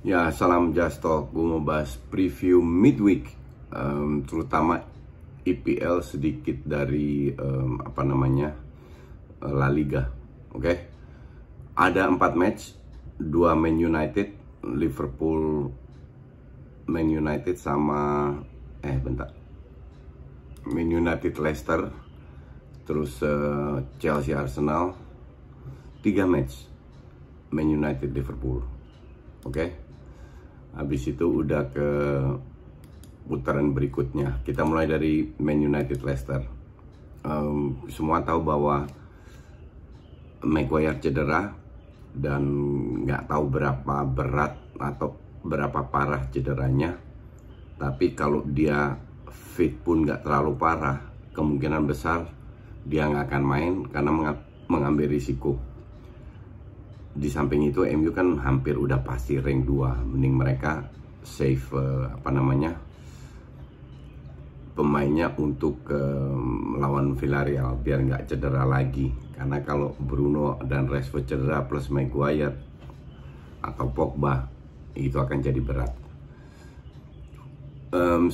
Ya, salam Just Talk. Gue mau bahas preview midweek, terutama EPL sedikit dari La Liga. Oke, ada 4 match, 2 Man United, Liverpool, Man United sama Man United Leicester, terus Chelsea Arsenal, 3 match, Man United Liverpool. Oke. Habis itu udah ke putaran berikutnya. Kita mulai dari Man United Leicester. Semua tahu bahwa Maguire cedera dan nggak tahu berapa berat atau berapa parah cederanya. Tapi kalau dia fit pun nggak terlalu parah, kemungkinan besar dia nggak akan main karena mengambil risiko. Di samping itu MU kan hampir udah pasti rank 2, mending mereka save pemainnya untuk melawan Villarreal biar nggak cedera lagi. Karena kalau Bruno dan Rashford cedera plus Maguire atau Pogba, itu akan jadi berat.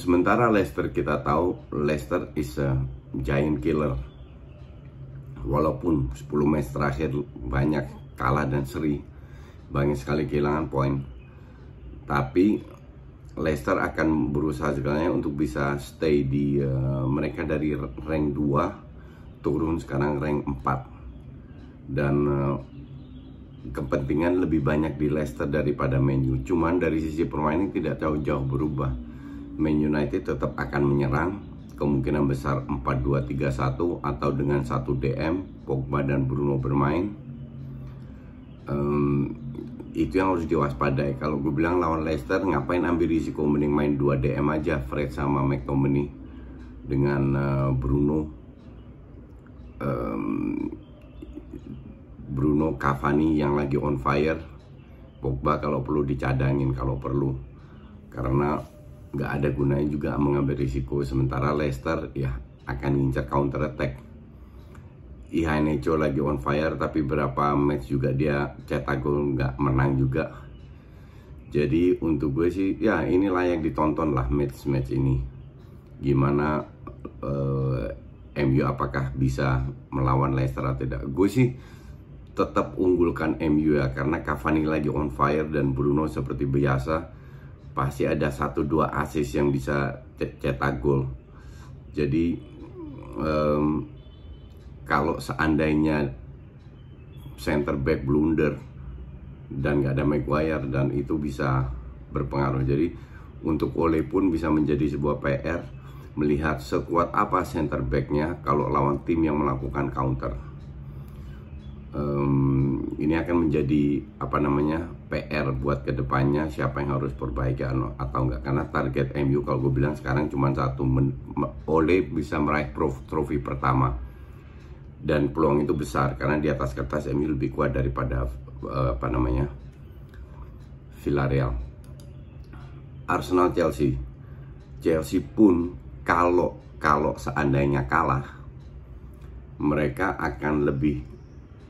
Sementara Leicester, kita tahu Leicester is a giant killer. Walaupun 10 match terakhir banyak kalah dan seri, banyak sekali kehilangan poin, tapi Leicester akan berusaha segalanya untuk bisa stay di mereka dari rank 2 turun sekarang rank 4, dan kepentingan lebih banyak di Leicester daripada Man U. Cuman dari sisi permainan tidak jauh-jauh berubah. Man United tetap akan menyerang, kemungkinan besar 4-2-3-1 atau dengan 1 DM, Pogba dan Bruno bermain. Itu yang harus diwaspadai. Kalau gue bilang lawan Leicester, ngapain ambil risiko, mending main 2 DM aja, Fred sama McTominay dengan Bruno, Cavani yang lagi on fire, Pogba kalau perlu dicadangin kalau perlu, karena nggak ada gunanya juga mengambil risiko. Sementara Leicester ya akan ngincar counter attack. Iheanacho lagi on fire, tapi berapa match juga dia cetak gol nggak menang juga. Jadi untuk gue sih ya ini layak ditonton lah match ini. Gimana MU apakah bisa melawan Leicester atau tidak. Gue sih tetap unggulkan MU ya, karena Cavani lagi on fire dan Bruno seperti biasa pasti ada 1-2 assist yang bisa cetak gol. Jadi kalau seandainya center back blunder dan nggak ada Maguire, dan itu bisa berpengaruh. Jadi untuk Ole pun bisa menjadi sebuah PR melihat sekuat apa center backnya kalau lawan tim yang melakukan counter. Ini akan menjadi PR buat kedepannya, siapa yang harus perbaiki atau enggak. Karena target MU kalau gue bilang sekarang cuma satu, Ole bisa meraih trofi pertama. Dan peluang itu besar karena di atas kertas MU lebih kuat daripada Villarreal. Arsenal Chelsea pun kalau seandainya kalah, mereka akan lebih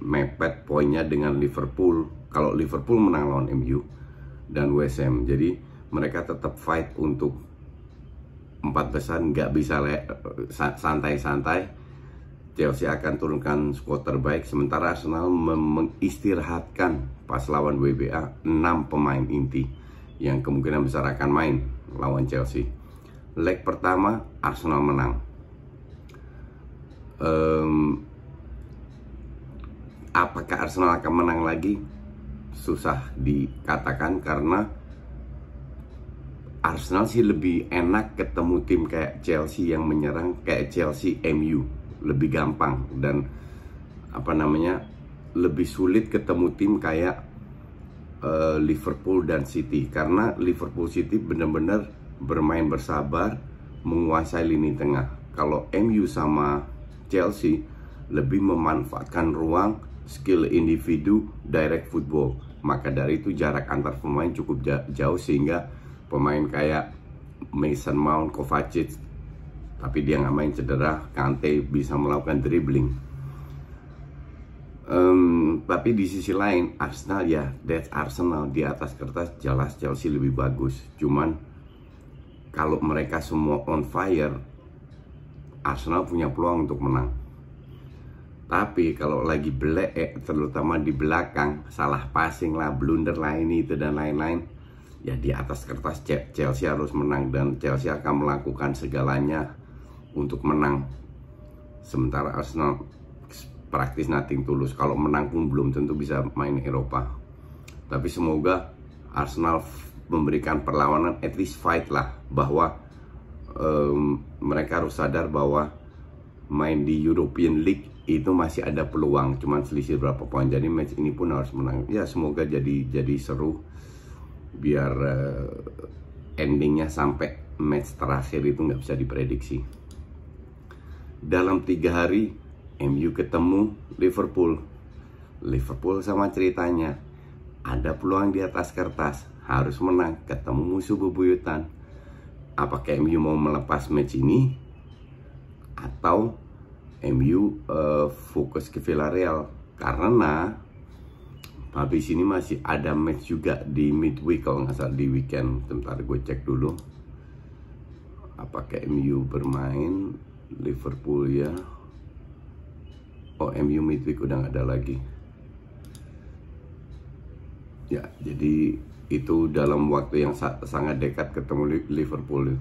mepet poinnya dengan Liverpool kalau Liverpool menang lawan MU dan West Ham. Jadi mereka tetap fight untuk 4 besar, nggak bisa santai-santai. Chelsea akan turunkan skuad terbaik, sementara Arsenal mengistirahatkan pas lawan WBA 6 pemain inti yang kemungkinan besar akan main lawan Chelsea. Leg pertama Arsenal menang. Apakah Arsenal akan menang lagi? Susah dikatakan, karena Arsenal sih lebih enak ketemu tim kayak Chelsea yang menyerang, kayak Chelsea MU. Lebih gampang, dan lebih sulit ketemu tim kayak Liverpool dan City, karena Liverpool City benar-benar bermain bersabar, menguasai lini tengah. Kalau MU sama Chelsea lebih memanfaatkan ruang, skill individu, direct football. Maka dari itu jarak antar pemain cukup jauh, sehingga pemain kayak Mason Mount, Kovacic, tapi dia nggak main cedera, Kante bisa melakukan dribbling. Tapi di sisi lain Arsenal ya, that's Arsenal, di atas kertas jelas Chelsea lebih bagus. Cuman kalau mereka semua on fire, Arsenal punya peluang untuk menang. Tapi kalau lagi terutama di belakang, salah passing lah, blunder lah, ini itu dan lain-lain, ya di atas kertas Chelsea harus menang, dan Chelsea akan melakukan segalanya untuk menang. Sementara Arsenal praktis nothing tulus. Kalau menang pun belum tentu bisa main Eropa. Tapi semoga Arsenal memberikan perlawanan, at least fight lah, bahwa mereka harus sadar bahwa main di European League itu masih ada peluang, cuman selisih berapa poin. Jadi match ini pun harus menang. Ya semoga jadi seru, biar endingnya sampai match terakhir itu nggak bisa diprediksi. Dalam 3 hari MU ketemu Liverpool. Liverpool sama ceritanya, ada peluang di atas kertas, harus menang, ketemu musuh bebuyutan. Apakah MU mau melepas match ini atau MU fokus ke Villarreal? Karena habis ini masih ada match juga di midweek, kalau nggak salah di weekend. Bentar gue cek dulu apakah MU bermain. Liverpool ya, oh MU midweek udah nggak ada lagi ya. Jadi itu dalam waktu yang sangat dekat ketemu Liverpool.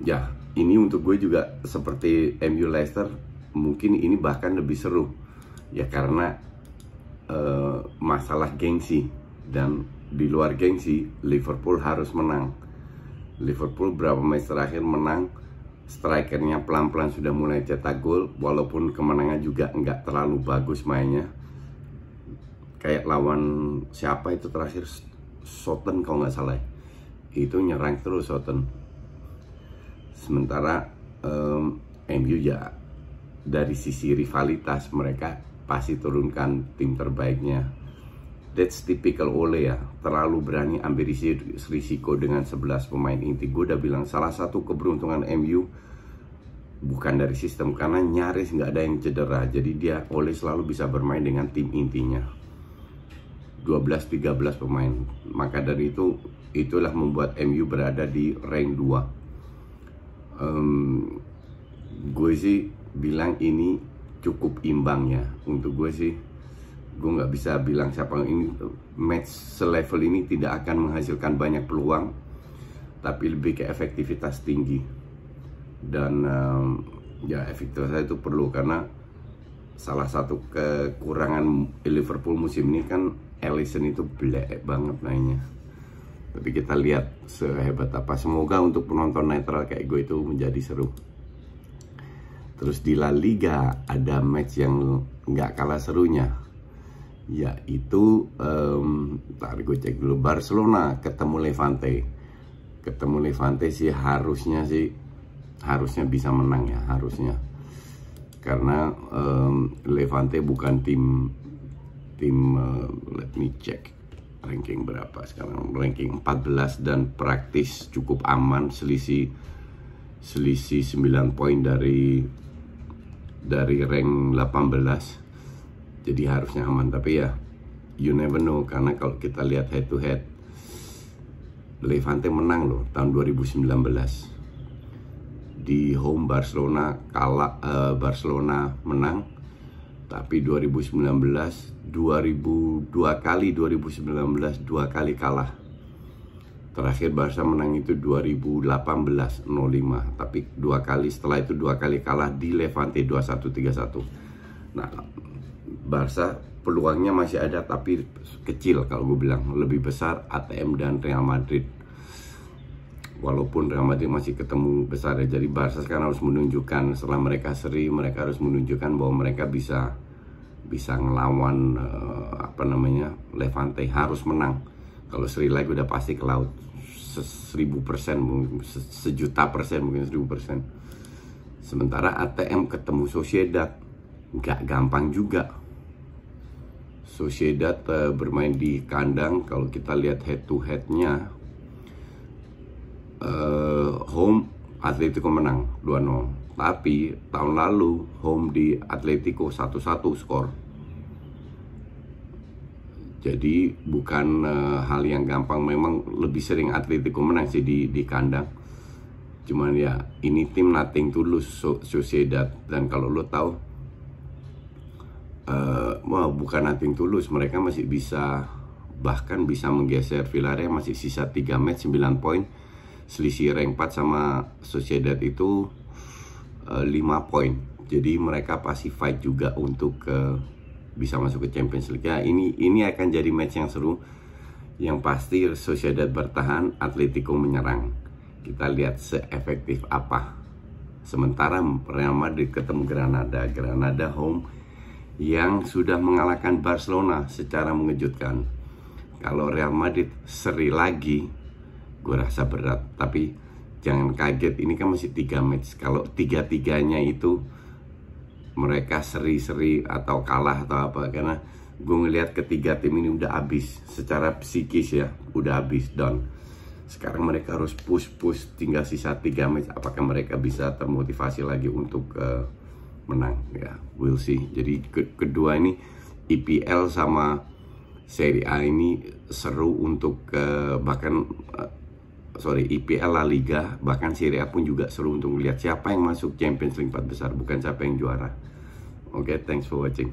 Ya ini untuk gue juga seperti MU Leicester, mungkin ini bahkan lebih seru ya, karena masalah gengsi, dan di luar gengsi Liverpool harus menang. Liverpool berapa match terakhir menang, strikernya pelan-pelan sudah mulai cetak gol, walaupun kemenangan juga nggak terlalu bagus mainnya. Kayak lawan siapa itu terakhir, Southampton kalau nggak salah, itu nyerang terus Southampton. Sementara MU ya dari sisi rivalitas mereka pasti turunkan tim terbaiknya. That's typical Ole ya, terlalu berani ambil risiko dengan 11 pemain inti. Gue udah bilang salah satu keberuntungan MU bukan dari sistem, karena nyaris nggak ada yang cedera. Jadi dia Ole selalu bisa bermain dengan tim intinya 12-13 pemain. Maka dari itu, itulah membuat MU berada di rank 2. Gue sih bilang ini cukup imbang ya. Untuk gue sih, gue nggak bisa bilang siapa ini. Match selevel ini tidak akan menghasilkan banyak peluang, tapi lebih ke efektivitas tinggi. Dan ya efektivitas itu perlu, karena salah satu kekurangan Liverpool musim ini kan Alisson itu belek banget mainnya. Tapi kita lihat sehebat apa. Semoga untuk penonton netral kayak gue itu menjadi seru. Terus di La Liga ada match yang nggak kalah serunya, yaitu ntar gue cek dulu, Barcelona ketemu Levante. Ketemu Levante sih harusnya harusnya bisa menang ya, harusnya, karena Levante bukan tim let me check ranking berapa sekarang, ranking 14 dan praktis cukup aman, selisih 9 poin dari rank 18. Jadi harusnya aman, tapi ya you never know, karena kalau kita lihat head to head, Levante menang loh tahun 2019 di home. Barcelona kalah, Barcelona menang, tapi 2019 dua kali 2019 2 kali kalah. Terakhir Barca menang itu 2018 0-5, tapi 2 kali setelah itu 2 kali kalah di Levante 2-1, 3-1. Nah, Barca peluangnya masih ada, tapi kecil kalau gue bilang. Lebih besar ATM dan Real Madrid. Walaupun Real Madrid masih ketemu besar ya. Jadi Barca sekarang harus menunjukkan, setelah mereka seri, mereka harus menunjukkan bahwa mereka bisa ngelawan Levante. Harus menang. Kalau seri lagi udah pasti ke laut 1000%, mungkin 1.000.000%, mungkin 1000%. Sementara ATM ketemu Sociedad nggak gampang juga. Sociedad bermain di kandang. Kalau kita lihat head to headnya, home Atletico menang 2-0. Tapi tahun lalu home di Atletico 1-1 skor. Jadi bukan hal yang gampang. Memang lebih sering Atletico menang sih di kandang. Cuman ya ini tim nothing to lose, Sociedad. Dan kalau lo tahu, bukan nothing to lose, mereka masih bisa, bahkan bisa menggeser Villarreal. Masih sisa 3 match 9 poin. Selisih rank 4 sama Sociedad itu 5 poin. Jadi mereka pasti fight juga untuk bisa masuk ke Champions League. Ya, ini akan jadi match yang seru. Yang pasti Sociedad bertahan, Atletico menyerang. Kita lihat seefektif apa. Sementara Real Madrid ketemu Granada. Granada home yang sudah mengalahkan Barcelona secara mengejutkan. Kalau Real Madrid seri lagi, gue rasa berat. Tapi jangan kaget, ini kan masih 3 match. Kalau 3-3-nya itu mereka seri-seri atau kalah atau apa, karena gue ngelihat ketiga tim ini udah habis secara psikis ya, udah habis down. Sekarang mereka harus push, tinggal sisa 3 match. Apakah mereka bisa termotivasi lagi untuk menang? Ya, we'll see. Jadi kedua ini IPL sama Serie A ini seru untuk bahkan IPL, La Liga, bahkan Serie A pun juga seru untuk melihat siapa yang masuk Champions League 4 besar, bukan siapa yang juara. Oke, thanks for watching.